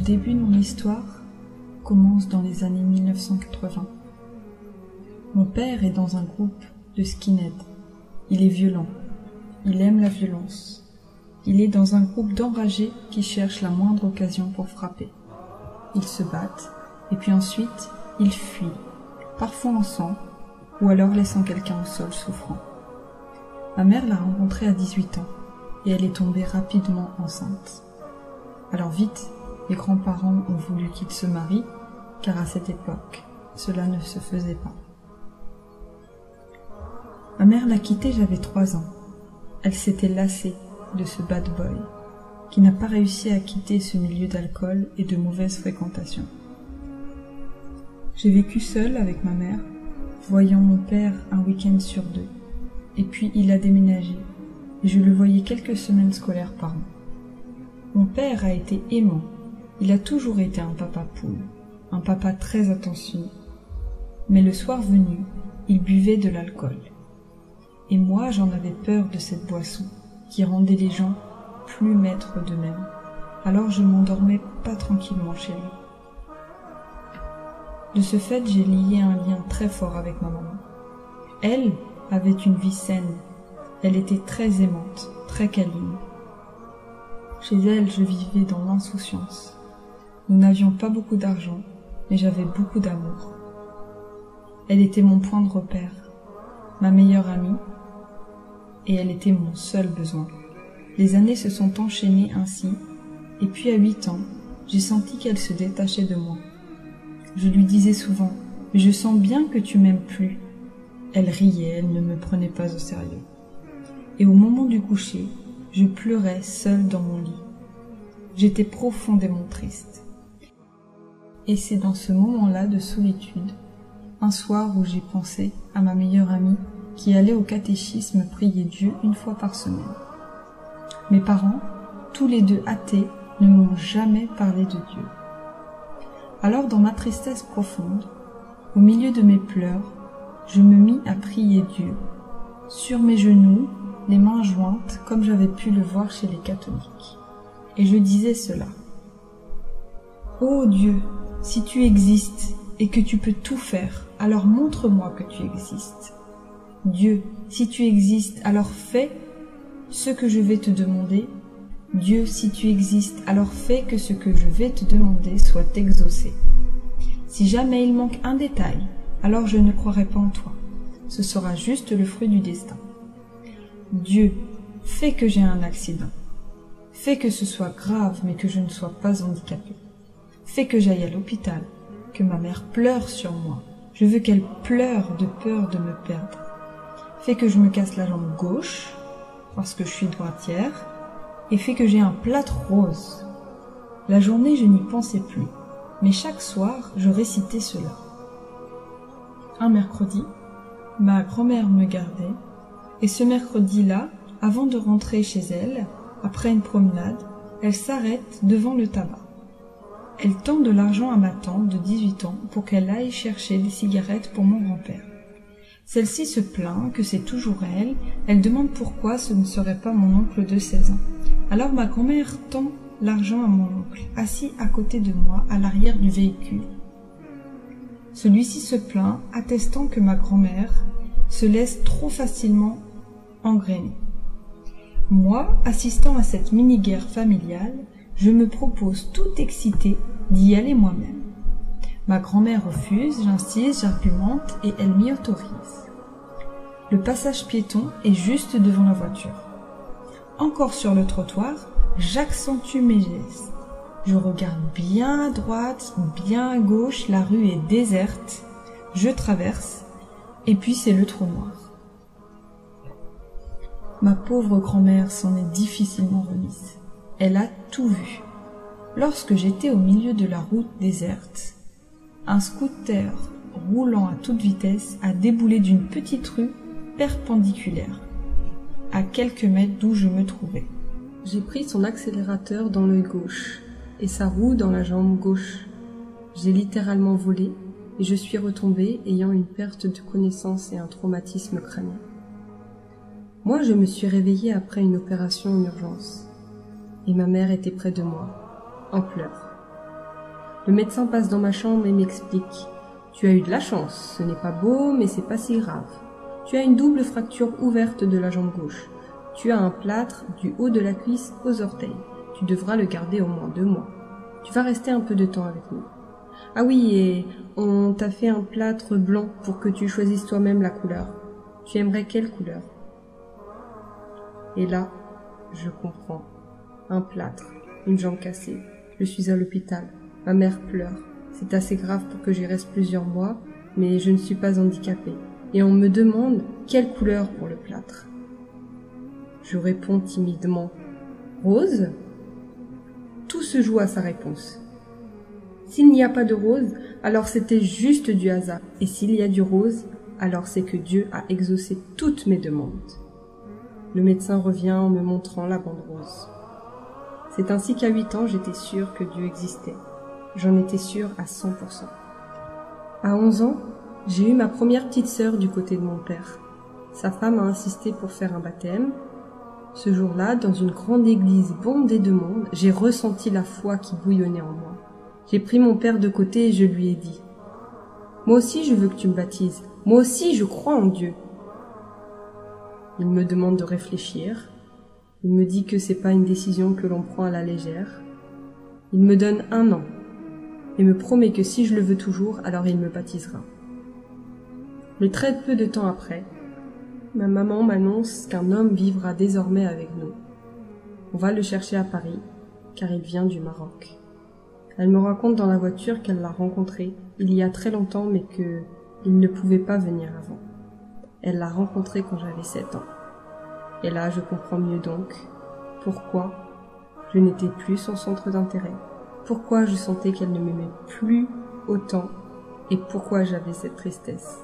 début de mon histoire commence dans les années 1980. Mon père est dans un groupe de skinheads. Il est violent. Il aime la violence. Il est dans un groupe d'enragés qui cherchent la moindre occasion pour frapper. Ils se battent, et puis ensuite, ils fuient, parfois en sang, ou alors laissant quelqu'un au sol souffrant. Ma mère l'a rencontré à 18 ans, et elle est tombée rapidement enceinte. Alors vite, les grands-parents ont voulu qu'ils se marient, car à cette époque, cela ne se faisait pas. Ma mère l'a quitté, j'avais 3 ans. Elle s'était lassée de ce bad boy, qui n'a pas réussi à quitter ce milieu d'alcool et de mauvaise fréquentation. J'ai vécu seule avec ma mère, voyant mon père un week-end sur 2, et puis il a déménagé, et je le voyais quelques semaines scolaires par an. Mon père a été aimant, il a toujours été un papa poule, un papa très attentionné, mais le soir venu, il buvait de l'alcool. Et moi, j'en avais peur de cette boisson, qui rendait les gens plus maîtres d'eux-mêmes. Alors je m'endormais pas tranquillement chez lui. De ce fait, j'ai lié un lien très fort avec ma maman. Elle avait une vie saine. Elle était très aimante, très câline. Chez elle, je vivais dans l'insouciance. Nous n'avions pas beaucoup d'argent, mais j'avais beaucoup d'amour. Elle était mon point de repère, ma meilleure amie, et elle était mon seul besoin. Les années se sont enchaînées ainsi, et puis à 8 ans, j'ai senti qu'elle se détachait de moi. Je lui disais souvent « Mais je sens bien que tu m'aimes plus ». Elle riait, elle ne me prenait pas au sérieux. Et au moment du coucher, je pleurais seule dans mon lit. J'étais profondément triste. Et c'est dans ce moment-là de solitude, un soir où j'ai pensé à ma meilleure amie qui allait au catéchisme prier Dieu 1 fois par semaine. Mes parents, tous les 2 athées, ne m'ont jamais parlé de Dieu. Alors dans ma tristesse profonde, au milieu de mes pleurs, je me mis à prier Dieu, sur mes genoux, les mains jointes, comme j'avais pu le voir chez les catholiques. Et je disais cela. « Ô Dieu, si tu existes et que tu peux tout faire, alors montre-moi que tu existes. Dieu, si tu existes, alors fais ce que je vais te demander. Dieu, si tu existes, alors fais que ce que je vais te demander soit exaucé. Si jamais il manque un détail, alors je ne croirai pas en toi. Ce sera juste le fruit du destin. Dieu, fais que j'ai un accident. Fais que ce soit grave, mais que je ne sois pas handicapée. Fais que j'aille à l'hôpital, que ma mère pleure sur moi. Je veux qu'elle pleure de peur de me perdre. Fais que je me casse la jambe gauche, parce que je suis droitière, et fais que j'ai un plâtre rose. La journée, je n'y pensais plus, mais chaque soir, je récitais cela. Un mercredi, ma grand-mère me gardait, et ce mercredi-là, avant de rentrer chez elle, après une promenade, elle s'arrête devant le tabac. Elle tend de l'argent à ma tante de 18 ans pour qu'elle aille chercher des cigarettes pour mon grand-père. Celle-ci se plaint que c'est toujours elle, elle demande pourquoi ce ne serait pas mon oncle de 16 ans. Alors ma grand-mère tend l'argent à mon oncle, assis à côté de moi à l'arrière du véhicule. Celui-ci se plaint, attestant que ma grand-mère se laisse trop facilement engrainer. Moi, assistant à cette mini-guerre familiale, je me propose tout excitée d'y aller moi-même. Ma grand-mère refuse, j'insiste, j'argumente et elle m'y autorise. Le passage piéton est juste devant la voiture. Encore sur le trottoir, j'accentue mes gestes. Je regarde bien à droite, bien à gauche, la rue est déserte. Je traverse, et puis c'est le trou noir. Ma pauvre grand-mère s'en est difficilement remise. Elle a tout vu. Lorsque j'étais au milieu de la route déserte, un scooter roulant à toute vitesse a déboulé d'une petite rue perpendiculaire, à quelques mètres d'où je me trouvais. J'ai pris son accélérateur dans l'œil gauche et sa roue dans la jambe gauche. J'ai littéralement volé et je suis retombée ayant une perte de connaissance et un traumatisme crânien. Moi, je me suis réveillée après une opération en urgence et ma mère était près de moi, en pleurs. Le médecin passe dans ma chambre et m'explique. Tu as eu de la chance, ce n'est pas beau, mais c'est pas si grave. Tu as une double fracture ouverte de la jambe gauche. Tu as un plâtre du haut de la cuisse aux orteils. Tu devras le garder au moins 2 mois. Tu vas rester un peu de temps avec nous. Ah oui, et on t'a fait un plâtre blanc pour que tu choisisses toi-même la couleur. Tu aimerais quelle couleur? Et là, je comprends. Un plâtre, une jambe cassée. Je suis à l'hôpital. Ma mère pleure. C'est assez grave pour que j'y reste plusieurs mois, mais je ne suis pas handicapée. Et on me demande quelle couleur pour le plâtre. Je réponds timidement. Rose? Tout se joue à sa réponse. S'il n'y a pas de rose, alors c'était juste du hasard. Et s'il y a du rose, alors c'est que Dieu a exaucé toutes mes demandes. Le médecin revient en me montrant la bande rose. C'est ainsi qu'à 8 ans, j'étais sûre que Dieu existait. J'en étais sûre à 100%. À 11 ans, j'ai eu ma première petite sœur du côté de mon père. Sa femme a insisté pour faire un baptême. Ce jour-là, dans une grande église bondée de monde, j'ai ressenti la foi qui bouillonnait en moi. J'ai pris mon père de côté et je lui ai dit « Moi aussi, je veux que tu me baptises. Moi aussi, je crois en Dieu. » Il me demande de réfléchir. Il me dit que c'est pas une décision que l'on prend à la légère. Il me donne 1 an et me promet que si je le veux toujours, alors il me baptisera. Mais très peu de temps après, ma maman m'annonce qu'un homme vivra désormais avec nous. On va le chercher à Paris, car il vient du Maroc. Elle me raconte dans la voiture qu'elle l'a rencontré il y a très longtemps, mais qu'il ne pouvait pas venir avant. Elle l'a rencontré quand j'avais 7 ans. Et là, je comprends mieux donc pourquoi je n'étais plus son centre d'intérêt, pourquoi je sentais qu'elle ne m'aimait plus autant et pourquoi j'avais cette tristesse.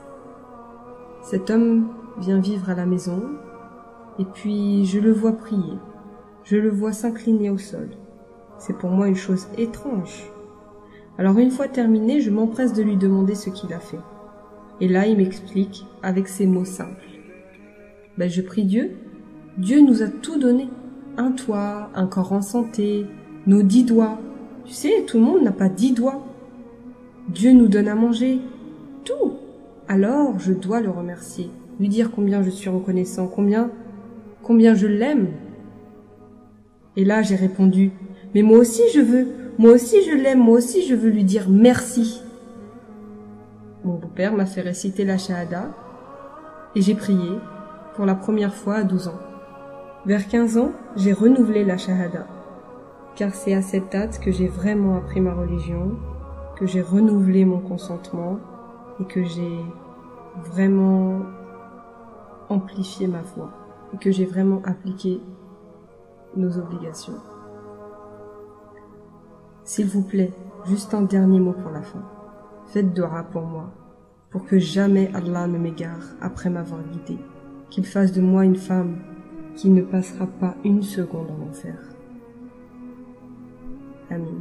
Cet homme vient vivre à la maison et puis je le vois prier, je le vois s'incliner au sol. C'est pour moi une chose étrange. Alors une fois terminé, je m'empresse de lui demander ce qu'il a fait. Et là, il m'explique avec ces mots simples. Je prie Dieu. Dieu nous a tout donné. Un toit, un corps en santé, nos 10 doigts. Tu sais, tout le monde n'a pas 10 doigts. Dieu nous donne à manger. Tout. Alors, je dois le remercier. Lui dire combien je suis reconnaissant, combien je l'aime. Et là, j'ai répondu, mais moi aussi je veux, moi aussi je l'aime, moi aussi je veux lui dire merci. Mon beau-père m'a fait réciter la Shahada et j'ai prié pour la première fois à 12 ans. Vers 15 ans, j'ai renouvelé la Shahada, car c'est à cette date que j'ai vraiment appris ma religion, que j'ai renouvelé mon consentement et que j'ai vraiment amplifié ma foi et que j'ai vraiment appliqué nos obligations. S'il vous plaît, juste un dernier mot pour la fin. Faites dua pour moi, pour que jamais Allah ne m'égare après m'avoir guidée, qu'il fasse de moi une femme qui ne passera pas une seconde en enfer. Amin.